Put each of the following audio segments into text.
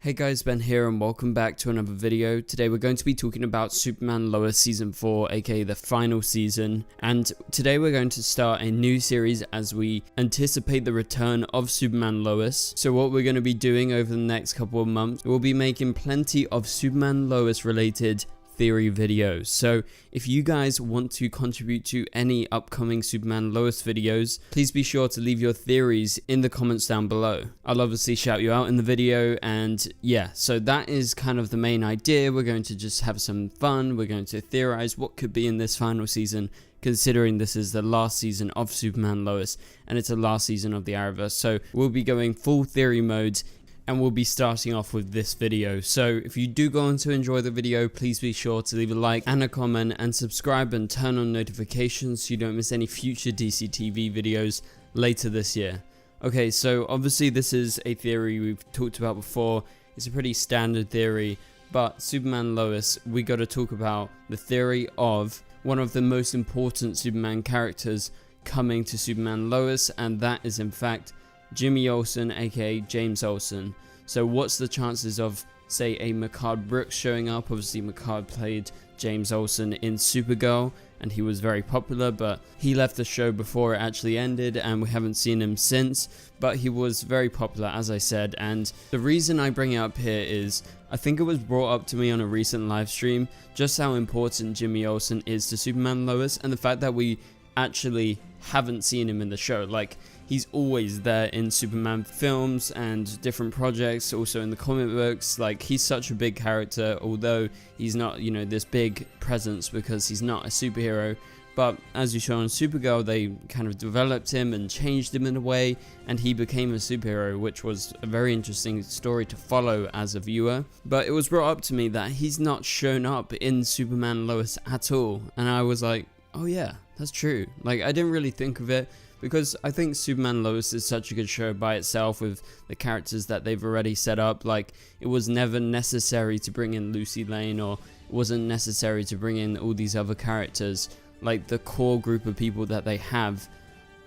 Hey guys, Ben here and welcome back to another video. Today we're going to be talking about Superman Lois Season 4, aka the final season. And today we're going to start a new series as we anticipate the return of Superman Lois. So what we're going to be doing over the next couple of months, we'll be making plenty of Superman Lois related theory videos. So if you guys want to contribute to any upcoming Superman Lois videos, please be sure to leave your theories in the comments down below. I'll obviously shout you out in the video, and yeah, so that is kind of the main idea. We're going to just have some fun. We're going to theorize what could be in this final season, considering this is the last season of Superman Lois and it's the last season of the Arrowverse. So we'll be going full theory mode, and we'll be starting off with this video. So if you do go on to enjoy the video, please be sure to leave a like and a comment and subscribe and turn on notifications so you don't miss any future DCTV videos later this year. Okay, so obviously this is a theory we've talked about before. It's a pretty standard theory, but Superman Lois, we got to talk about the theory of one of the most important Superman characters coming to Superman Lois, and that is in fact Jimmy Olsen, aka James Olsen. So what's the chances of, say, a Mehcad Brooks showing up? Obviously Mehcad played James Olsen in Supergirl and he was very popular, but he left the show before it actually ended and we haven't seen him since, but he was very popular, as I said. And the reason I bring it up here is I think it was brought up to me on a recent live stream just how important Jimmy Olsen is to Superman Lois, and the fact that we actually haven't seen him in the show. Like, he's always there in Superman films and different projects, also in the comic books. Like, he's such a big character, although he's not, you know, this big presence because he's not a superhero. But as you saw in Supergirl, they kind of developed him and changed him in a way, and he became a superhero, which was a very interesting story to follow as a viewer. But it was brought up to me that he's not shown up in Superman Lois at all, and I was like, oh yeah, that's true. Like, I didn't really think of it, because I think Superman Lois is such a good show by itself with the characters that they've already set up. Like, it was never necessary to bring in Lucy Lane, or it wasn't necessary to bring in all these other characters. Like, the core group of people that they have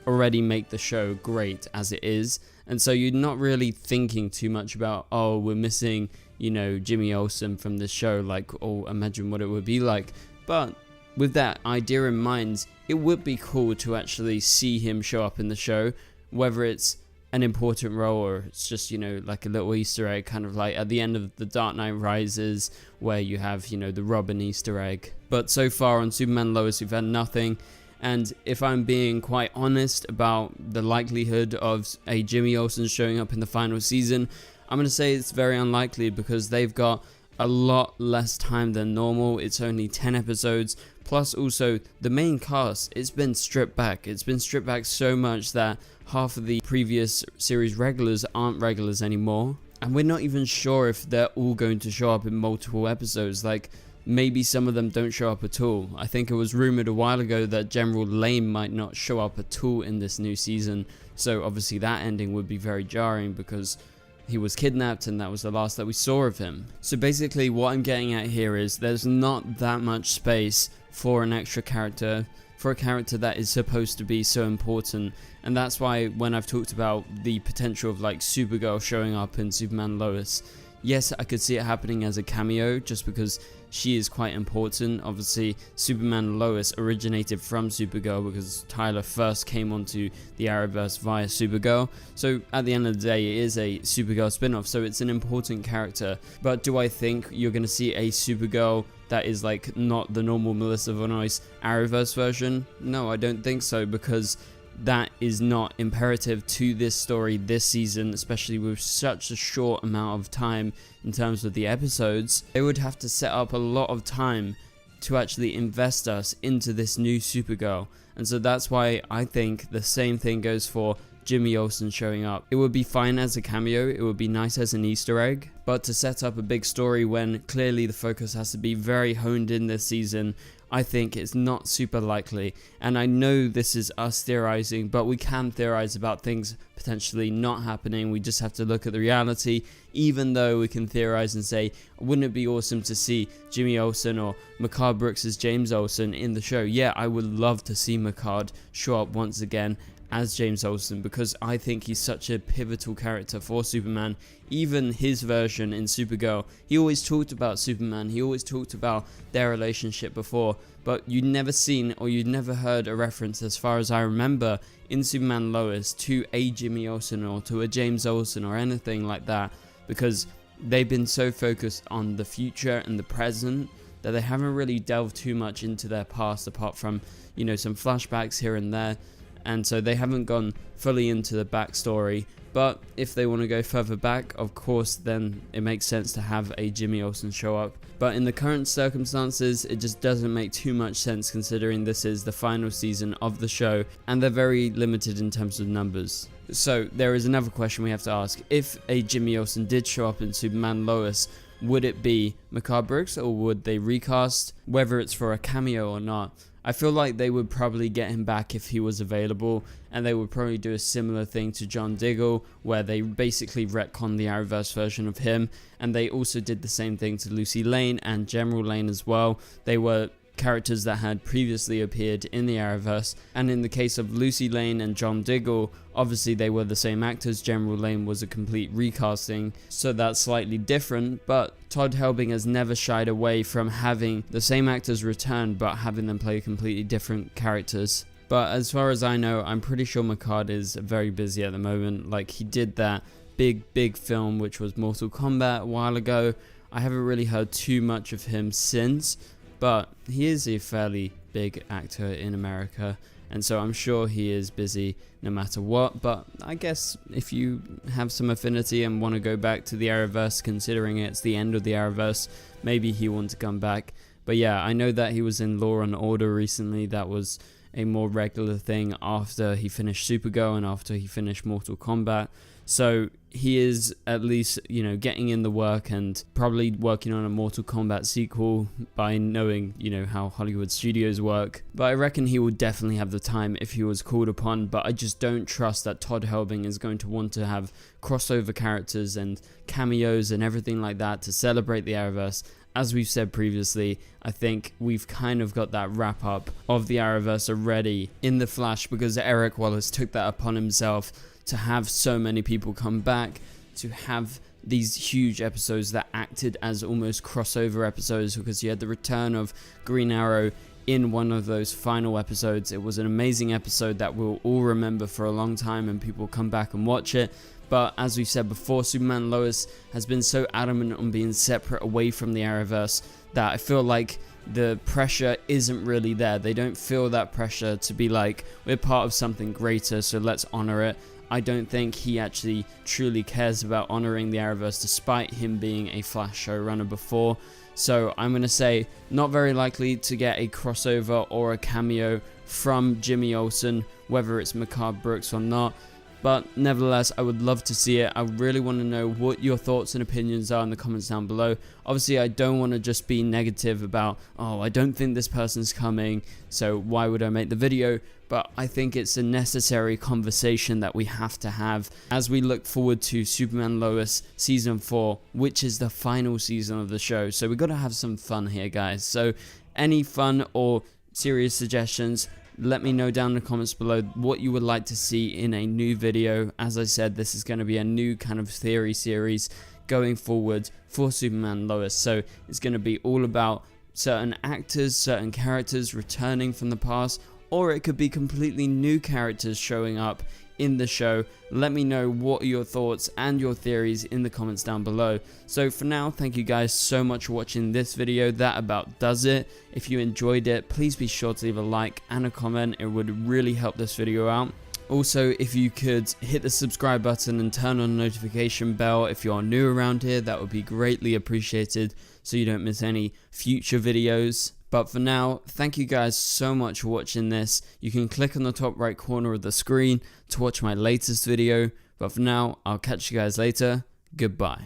already make the show great as it is. And so you're not really thinking too much about, oh, we're missing, you know, Jimmy Olsen from this show. Like, oh, imagine what it would be like. But with that idea in mind, it would be cool to actually see him show up in the show, whether it's an important role or it's just, you know, like a little Easter egg, kind of like at the end of The Dark Knight Rises, where you have, you know, the Robin Easter egg. But so far on Superman Lois, we've had nothing. And if I'm being quite honest about the likelihood of a Jimmy Olsen showing up in the final season, I'm going to say it's very unlikely, because they've got a lot less time than normal. It's only 10 episodes. Plus also the main cast, it's been stripped back. It's been stripped back so much that half of the previous series regulars aren't regulars anymore. And we're not even sure if they're all going to show up in multiple episodes. Like, maybe some of them don't show up at all. I think it was rumored a while ago that General Lane might not show up at all in this new season. So obviously that ending would be very jarring, because he was kidnapped and that was the last that we saw of him. So basically what I'm getting at here is there's not that much space for an extra character, for a character that is supposed to be so important. And that's why when I've talked about the potential of like Supergirl showing up in Superman Lois, yes, I could see it happening as a cameo just because she is quite important. Obviously, Superman Lois originated from Supergirl because Tyler first came onto the Arrowverse via Supergirl. So at the end of the day, it is a Supergirl spin-off, so it's an important character. But do I think you're going to see a Supergirl that is like not the normal Melissa Benoist Arrowverse version? No, I don't think so, because that is not imperative to this story this season, especially with such a short amount of time in terms of the episodes. They would have to set up a lot of time to actually invest us into this new Supergirl. And so that's why I think the same thing goes for Jimmy Olsen showing up. It would be fine as a cameo, it would be nice as an Easter egg, but to set up a big story when clearly the focus has to be very honed in this season, I think it's not super likely. And I know this is us theorizing, but we can theorize about things potentially not happening. We just have to look at the reality. Even though we can theorize and say, wouldn't it be awesome to see Jimmy Olsen or Mehcad Brooks as James Olsen in the show? Yeah, I would love to see Mehcad show up once again as James Olsen, because I think he's such a pivotal character for Superman. Even his version in Supergirl, he always talked about Superman, he always talked about their relationship before, but you'd never seen or you'd never heard a reference, as far as I remember, in Superman Lois to a Jimmy Olsen or to a James Olsen or anything like that, because they've been so focused on the future and the present that they haven't really delved too much into their past, apart from, you know, some flashbacks here and there. And so they haven't gone fully into the backstory. But if they want to go further back, of course, then it makes sense to have a Jimmy Olsen show up. But in the current circumstances, it just doesn't make too much sense, considering this is the final season of the show and they're very limited in terms of numbers. So there is another question we have to ask. If a Jimmy Olsen did show up in Superman Lois, would it be Mehcad Brooks, or would they recast, whether it's for a cameo or not? I feel like they would probably get him back if he was available, and they would probably do a similar thing to John Diggle, where they basically retcon the Arrowverse version of him, and they also did the same thing to Lucy Lane and General Lane as well. They were characters that had previously appeared in the Arrowverse, and in the case of Lucy Lane and John Diggle, obviously they were the same actors. General Lane was a complete recasting, so that's slightly different, but Todd Helbing has never shied away from having the same actors return but having them play completely different characters. But as far as I know, I'm pretty sure Mehcad is very busy at the moment. Like, he did that big film which was Mortal Kombat a while ago. I haven't really heard too much of him since, but he is a fairly big actor in America, and so I'm sure he is busy no matter what. But I guess if you have some affinity and want to go back to the Arrowverse, considering it's the end of the Arrowverse, maybe he wants to come back. But yeah, I know that he was in Law and Order recently. That was a more regular thing after he finished Supergirl and after he finished Mortal Kombat. So he is at least, you know, getting in the work and probably working on a Mortal Kombat sequel, by knowing, you know, how Hollywood studios work. But I reckon he would definitely have the time if he was called upon, but I just don't trust that Todd Helbing is going to want to have crossover characters and cameos and everything like that to celebrate the Arrowverse. As we've said previously, I think we've kind of got that wrap up of the Arrowverse already in The Flash, because Eric Wallace took that upon himself to have so many people come back, to have these huge episodes that acted as almost crossover episodes, because you had the return of Green Arrow in one of those final episodes. It was an amazing episode that we'll all remember for a long time, and people come back and watch it. But as we said before, Superman Lois has been so adamant on being separate away from the Arrowverse that I feel like the pressure isn't really there. They don't feel that pressure to be like, we're part of something greater, so let's honor it. I don't think he actually truly cares about honoring the Arrowverse, despite him being a Flash showrunner before. So I'm going to say not very likely to get a crossover or a cameo from Jimmy Olsen, whether it's Mehcad Brooks or not. But nevertheless, I would love to see it. I really want to know what your thoughts and opinions are in the comments down below. Obviously, I don't want to just be negative about, oh, I don't think this person's coming, so why would I make the video? But I think it's a necessary conversation that we have to have as we look forward to Superman Lois Season 4, which is the final season of the show. So we've got to have some fun here, guys. So any fun or serious suggestions, let me know down in the comments below what you would like to see in a new video. As I said, this is going to be a new kind of theory series going forward for Superman Lois. So it's going to be all about certain actors, certain characters returning from the past, or it could be completely new characters showing up in the show. Let me know what are your thoughts and your theories in the comments down below. So for now, thank you guys so much for watching this video. That about does it. If you enjoyed it, please be sure to leave a like and a comment. It would really help this video out. Also, if you could hit the subscribe button and turn on the notification bell if you're new around here, that would be greatly appreciated so you don't miss any future videos. But for now, thank you guys so much for watching this. You can click on the top right corner of the screen to watch my latest video. But for now, I'll catch you guys later. Goodbye.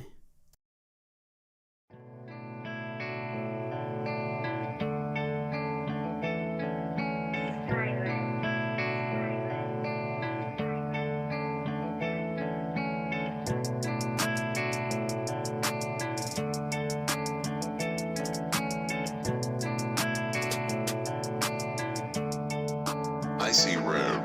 I see red.